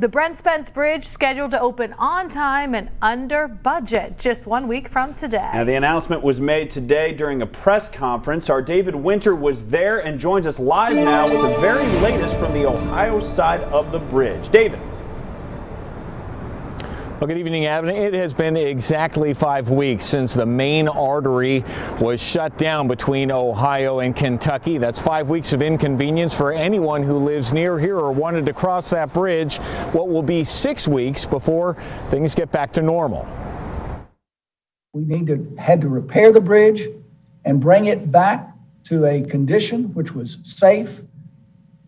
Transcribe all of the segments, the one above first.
The Brent Spence Bridge scheduled to open on time and under budget just 1 week from today. Now, the announcement was made today during a press conference. Our David Winter was there and joins us live now with the very latest from the Ohio side of the bridge. David. Well, good evening, Adam. It has been exactly 5 weeks since the main artery was shut down between Ohio and Kentucky. That's 5 weeks of inconvenience for anyone who lives near here or wanted to cross that bridge. What will be 6 weeks before things get back to normal. We had to repair the bridge and bring it back to a condition which was safe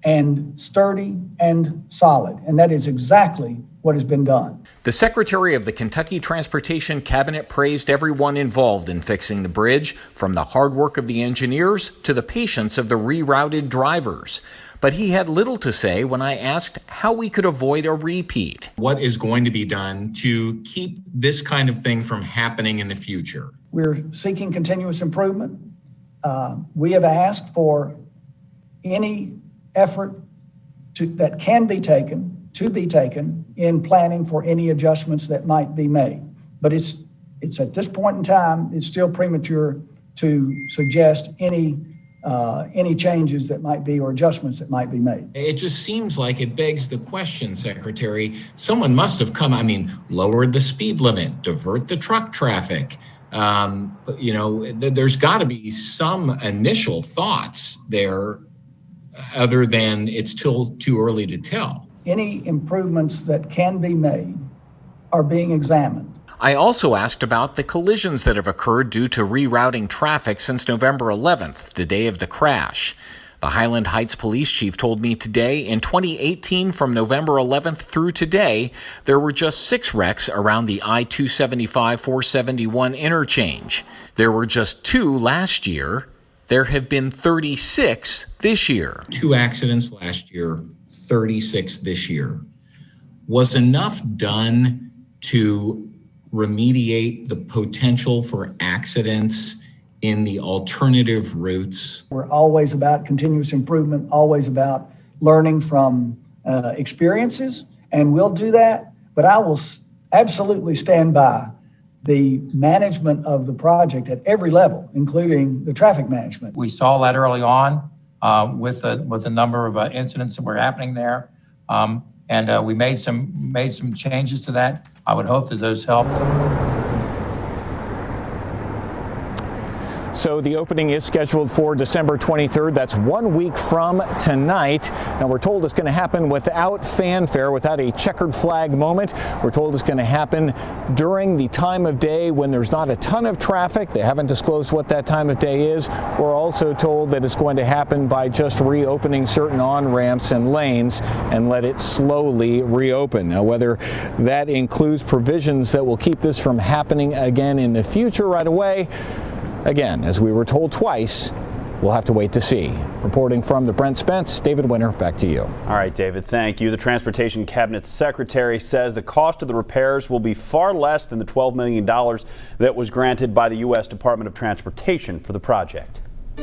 and sturdy and solid. And that is exactly what has been done. The Secretary of the Kentucky Transportation Cabinet praised everyone involved in fixing the bridge, from the hard work of the engineers to the patience of the rerouted drivers. But he had little to say when I asked how we could avoid a repeat. What is going to be done to keep this kind of thing from happening in the future? We're seeking continuous improvement. We have asked for any effort that can be taken in planning for any adjustments that might be made. But it's at this point in time, it's still premature to suggest any changes that might be or adjustments that might be made. It just seems like it begs the question, Secretary. Someone must have lowered the speed limit, divert the truck traffic. There's got to be some initial thoughts there, other than it's still too early to tell. Any improvements that can be made are being examined. I also asked about the collisions that have occurred due to rerouting traffic since November 11th, the day of the crash. The Highland Heights police chief told me today in 2018, from November 11th through today, there were just 6 wrecks around the I-275-471 interchange. There were just 2 last year. There have been 36 this year. 2 accidents last year, 36 this year. Was enough done to remediate the potential for accidents in the alternative routes? We're always about continuous improvement, always about learning from experiences, and we'll do that. But I will absolutely stand by the management of the project at every level, including the traffic management. We saw that early on with a number of incidents that were happening there, and we made some changes to that. I would hope that those help. So the opening is scheduled for December 23rd. That's 1 week from tonight. Now, we're told it's going to happen without fanfare, without a checkered flag moment. We're told it's going to happen during the time of day when there's not a ton of traffic. They haven't disclosed what that time of day is. We're also told that it's going to happen by just reopening certain on-ramps and lanes and let it slowly reopen. Now, whether that includes provisions that will keep this from happening again in the future right away, again, as we were told twice, we'll have to wait to see. Reporting from the Brent Spence, David Winter, back to you. All right, David, thank you. The Transportation Cabinet Secretary says the cost of the repairs will be far less than the $12 million that was granted by the U.S. Department of Transportation for the project.